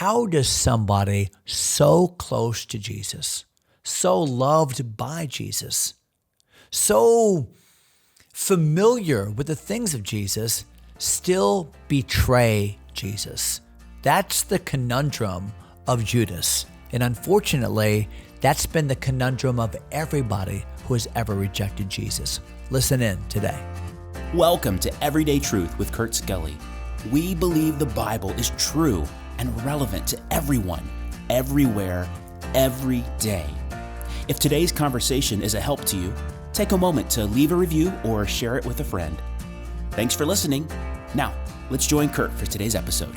how does somebody so close to Jesus, so loved by Jesus, so familiar with the things of Jesus, still betray Jesus? That's the conundrum of Judas. And unfortunately, that's been the conundrum of everybody who has ever rejected Jesus. Listen in today. Welcome to Everyday Truth with Kurt Skelly. We believe the Bible is true and relevant to everyone, everywhere, every day. If today's conversation is a help to you, take a moment to leave a review or share it with a friend. Thanks for listening. Now, let's join Kurt for today's episode.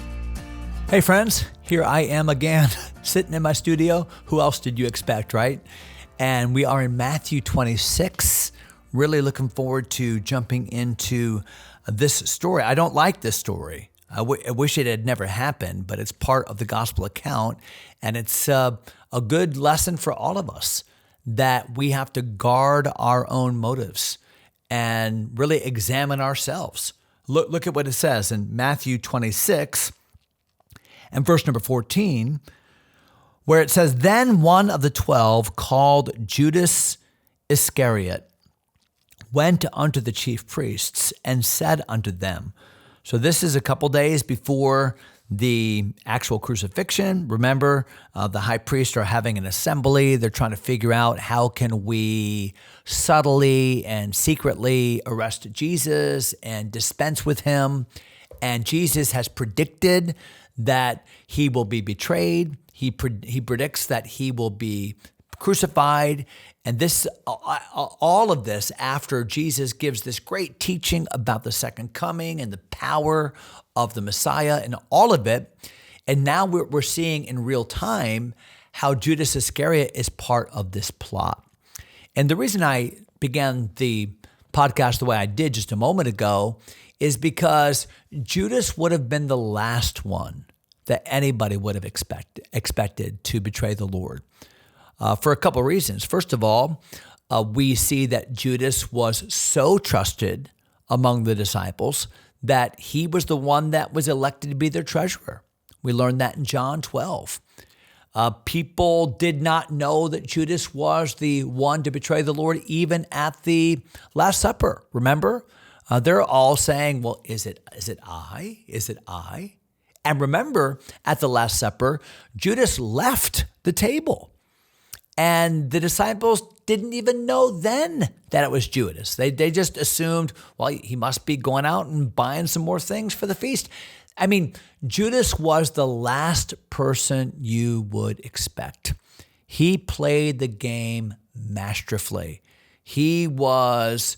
Hey friends, here I am again, sitting in my studio. Who else did you expect, right? And we are in Matthew 26. Really looking forward to jumping into this story. I don't like this story. I wish it had never happened, but it's part of the gospel account. And it's a good lesson for all of us that we have to guard our own motives and really examine ourselves. Look at what it says in Matthew 26 and verse number 14, where it says, "Then one of the 12, called Judas Iscariot, went unto the chief priests and said unto them," so this is a couple days before the actual crucifixion. Remember, the high priests are having an assembly. They're trying to figure out how can we subtly and secretly arrest Jesus and dispense with him. And Jesus has predicted that he will be betrayed. He predicts that he will be crucified. And this, all of this after Jesus gives this great teaching about the second coming and the power of the Messiah and all of it. And now we're seeing in real time how Judas Iscariot is part of this plot. And the reason I began the podcast the way I did just a moment ago is because Judas would have been the last one that anybody would have expected to betray the Lord. For a couple of reasons. First of all, we see that Judas was so trusted among the disciples that he was the one that was elected to be their treasurer. We learned that in John 12. People did not know that Judas was the one to betray the Lord even at the Last Supper. Remember? They're all saying, well, is it I? Is it I? And remember, at the Last Supper, Judas left the table. And the disciples didn't even know then that it was Judas. They just assumed, well, he must be going out and buying some more things for the feast. I mean, Judas was the last person you would expect. He played the game masterfully. He was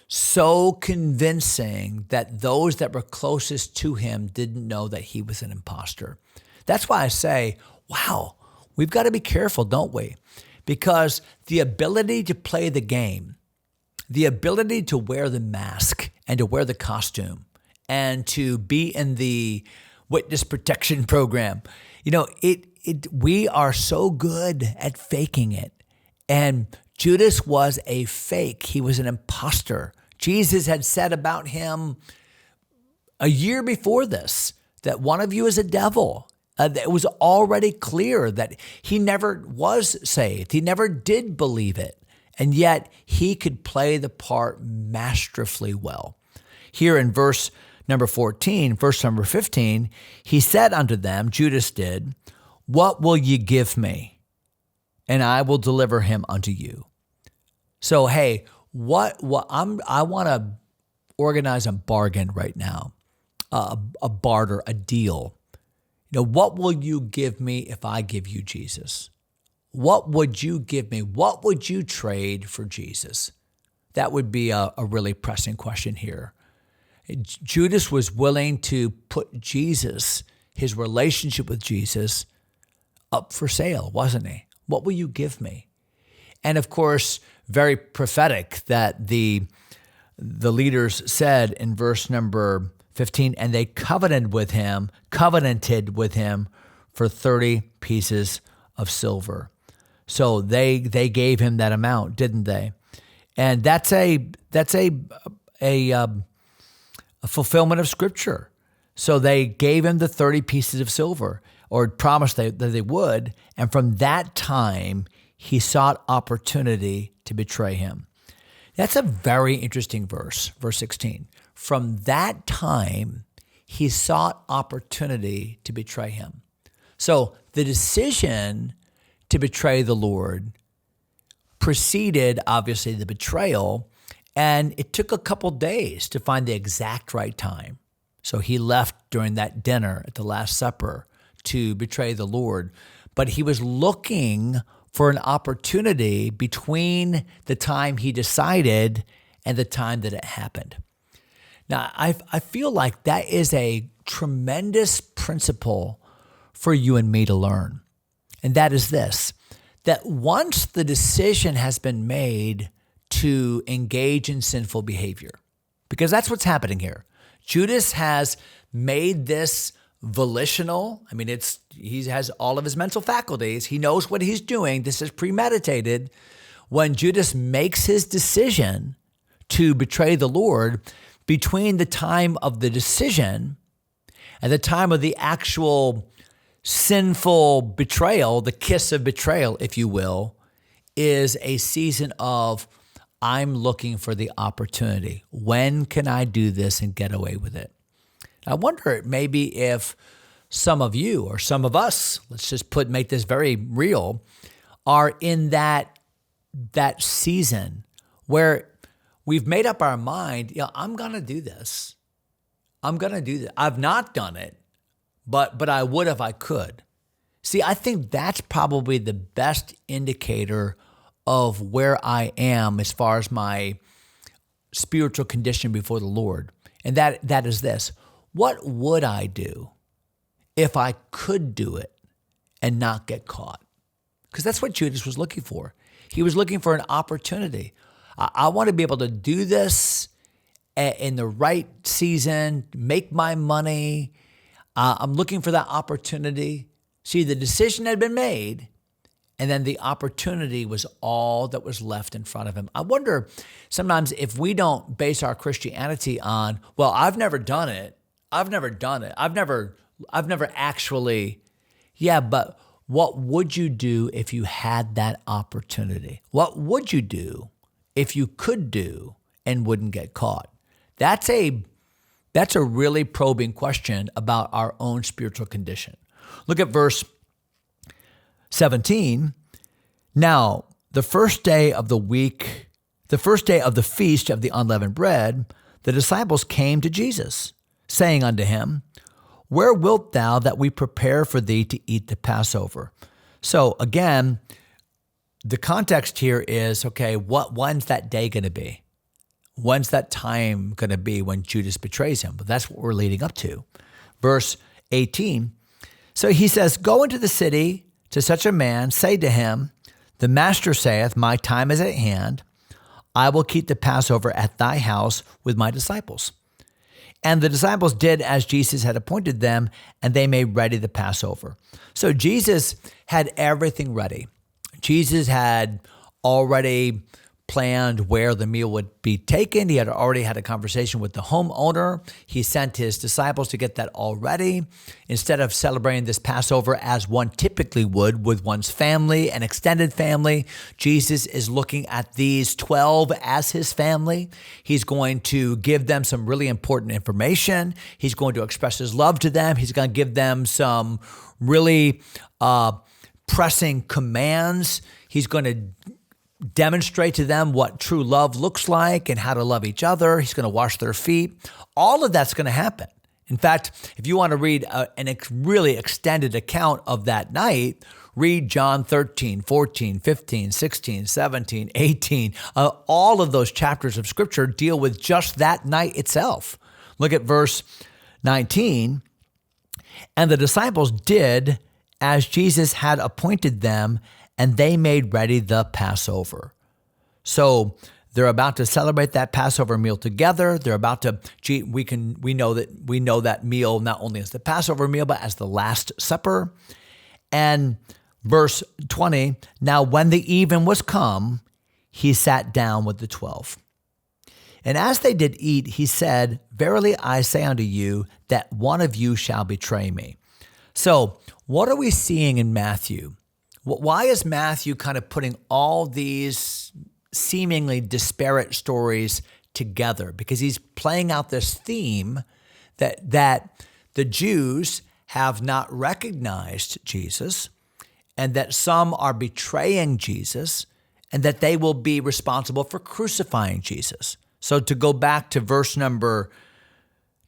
so convincing that those that were closest to him didn't know that he was an imposter. That's why I say, wow, we've got to be careful, don't we? Because the ability to play the game, the ability to wear the mask and to wear the costume and to be in the witness protection program, we are so good at faking it. And Judas was a fake. He was an imposter. Jesus had said about him a year before this that one of you is a devil. It was already clear that he never was saved. He never did believe it. And yet he could play the part masterfully well. Here in verse number 14, verse number 15, he said unto them, Judas did, "What will ye give me? And I will deliver him unto you." So, hey, I want to organize a bargain right now, a barter, a deal. What will you give me if I give you Jesus? What would you give me? What would you trade for Jesus? That would be a really pressing question here. Judas was willing to put Jesus, his relationship with Jesus, up for sale, wasn't he? What will you give me? And of course, very prophetic that the leaders said in verse number 15, and they covenanted with him for 30 pieces of silver. So they gave him that amount, didn't they? And that's a fulfillment of Scripture. So they gave him the 30 pieces of silver. or promised that they would. And from that time, he sought opportunity to betray him. That's a very interesting verse 16. From that time, he sought opportunity to betray him. So the decision to betray the Lord preceded, obviously, the betrayal, and it took a couple days to find the exact right time. So he left during that dinner at the Last Supper to betray the Lord, but he was looking for an opportunity between the time he decided and the time that it happened. Now, I feel like that is a tremendous principle for you and me to learn, and that is this, that once the decision has been made to engage in sinful behavior, because that's what's happening here. Judas has made this volitional. I mean, he has all of his mental faculties. He knows what he's doing. This is premeditated. When Judas makes his decision to betray the Lord, between the time of the decision and the time of the actual sinful betrayal, the kiss of betrayal, if you will, is a season of, I'm looking for the opportunity. When can I do this and get away with it? I wonder maybe if some of you or some of us, let's just make this very real, are in that season where we've made up our mind, I'm going to do this. I'm going to do that. I've not done it, but I would if I could. See, I think that's probably the best indicator of where I am as far as my spiritual condition before the Lord. And that is this. What would I do if I could do it and not get caught? Because that's what Judas was looking for. He was looking for an opportunity. I want to be able to do this in the right season, make my money. I'm looking for that opportunity. See, the decision had been made, and then the opportunity was all that was left in front of him. I wonder sometimes if we don't base our Christianity on, well, I've never done it. I've never actually, but what would you do if you had that opportunity? What would you do if you could do and wouldn't get caught? That's a really probing question about our own spiritual condition. Look at verse 17. Now, the first day of the week, the first day of the feast of the unleavened bread, the disciples came to Jesus, saying unto him, Where wilt thou that we prepare for thee to eat the Passover? So again, the context here is, okay, when's that day going to be? When's that time going to be when Judas betrays him? But that's what we're leading up to. Verse 18. So he says, Go into the city to such a man, say to him, The master saith, My time is at hand. I will keep the Passover at thy house with my disciples. And the disciples did as Jesus had appointed them, and they made ready the Passover. So Jesus had everything ready. Jesus had already planned where the meal would be taken. He had already had a conversation with the homeowner. He sent his disciples to get that all ready. Instead of celebrating this Passover as one typically would with one's family and extended family, Jesus is looking at these 12 as his family. He's going to give them some really important information. He's going to express his love to them. He's going to give them some really pressing commands. He's going to demonstrate to them what true love looks like and how to love each other. He's going to wash their feet. All of that's going to happen. In fact, if you want to read a really extended account of that night, read John 13, 14, 15, 16, 17, 18. All of those chapters of Scripture deal with just that night itself. Look at verse 19. And the disciples did as Jesus had appointed them, and they made ready the Passover. So they're about to celebrate that Passover meal together. They're about to, we know that meal not only as the Passover meal, but as the Last Supper. And verse 20, now when the even was come, he sat down with the 12. And as they did eat, he said, Verily I say unto you, that one of you shall betray me. So What are we seeing in Matthew? Why is Matthew kind of putting all these seemingly disparate stories together? Because he's playing out this theme that the Jews have not recognized Jesus, and that some are betraying Jesus, and that they will be responsible for crucifying Jesus. So to go back to verse number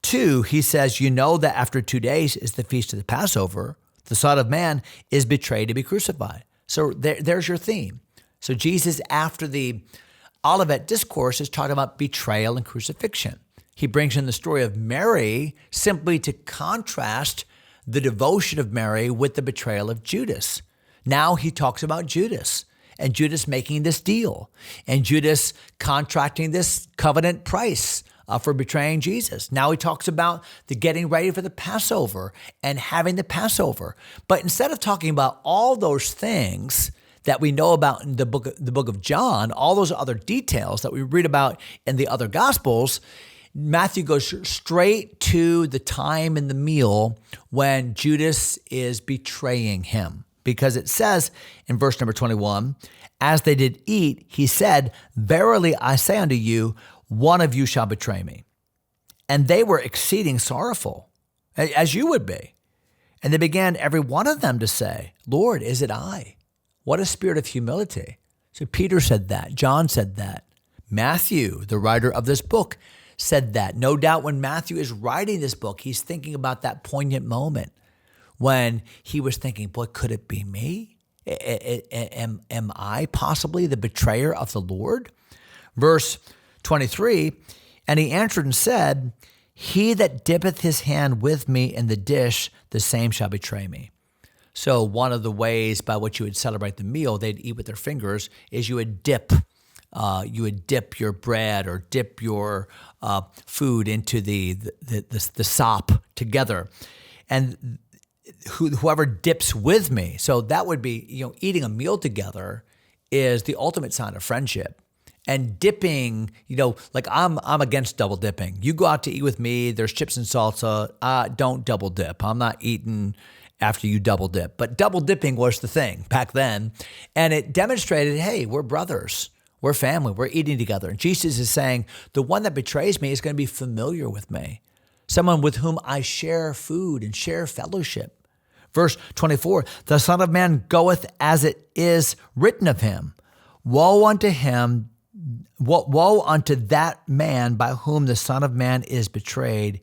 2, he says, you know that after 2 days is the feast of the Passover. The Son of Man is betrayed to be crucified. So there's your theme. So Jesus, after the Olivet Discourse, is talking about betrayal and crucifixion. He brings in the story of Mary simply to contrast the devotion of Mary with the betrayal of Judas. Now he talks about Judas, and Judas making this deal, and Judas contracting this covenant price for betraying Jesus. Now he talks about the getting ready for the Passover and having the Passover. But instead of talking about all those things that we know about in the book of John, all those other details that we read about in the other Gospels, Matthew goes straight to the time in the meal when Judas is betraying him. Because it says in verse number 21, as they did eat, he said, verily I say unto you, one of you shall betray me. And they were exceeding sorrowful, as you would be. And they began every one of them to say, Lord, is it I? What a spirit of humility. So Peter said that. John said that. Matthew, the writer of this book, said that. No doubt when Matthew is writing this book, he's thinking about that poignant moment when he was thinking, boy, could it be me? Am I possibly the betrayer of the Lord? Verse 23, and he answered and said, he that dippeth his hand with me in the dish, the same shall betray me. So one of the ways by which you would celebrate the meal, they'd eat with their fingers, is you would dip your bread or dip your food into the sop together. And whoever dips with me, so that would be, eating a meal together is the ultimate sign of friendship. And dipping, like I'm against double dipping. You go out to eat with me, there's chips and salsa, don't double dip. I'm not eating after you double dip. But double dipping was the thing back then. And it demonstrated, hey, we're brothers, we're family, we're eating together. And Jesus is saying, the one that betrays me is going to be familiar with me, someone with whom I share food and share fellowship. Verse 24, the Son of Man goeth as it is written of him. Woe unto him, woe unto that man by whom the Son of Man is betrayed.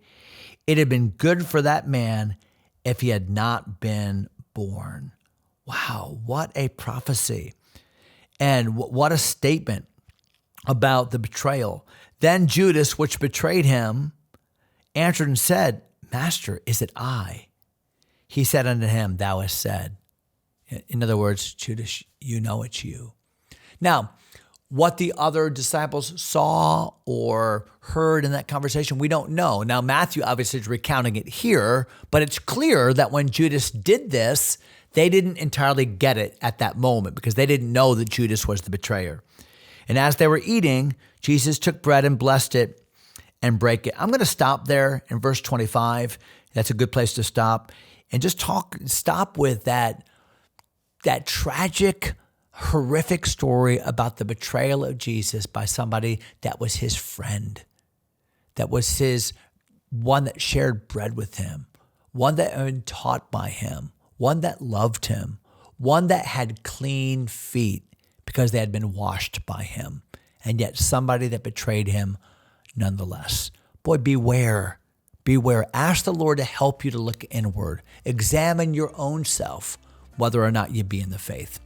It had been good for that man if he had not been born. Wow, what a prophecy. And what a statement about the betrayal. Then Judas, which betrayed him, answered and said, Master, is it I? He said unto him, Thou hast said. In other words, Judas, you know it's you. Now, what the other disciples saw or heard in that conversation, we don't know. Now, Matthew obviously is recounting it here, but it's clear that when Judas did this, they didn't entirely get it at that moment because they didn't know that Judas was the betrayer. And as they were eating, Jesus took bread and blessed it and brake it. I'm going to stop there in verse 25. That's a good place to stop. And just stop with that tragic, horrific story about the betrayal of Jesus by somebody that was his friend, that was his one that shared bread with him, one that had been taught by him, one that loved him, one that had clean feet because they had been washed by him, and yet somebody that betrayed him nonetheless. Boy, beware. Beware. Ask the Lord to help you to look inward. Examine your own self, whether or not you be in the faith.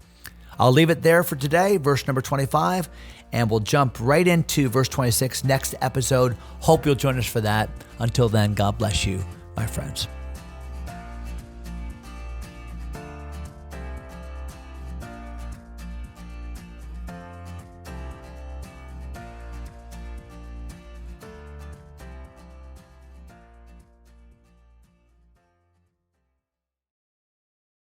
I'll leave it there for today, verse number 25, and we'll jump right into verse 26 next episode. Hope you'll join us for that. Until then, God bless you, my friends.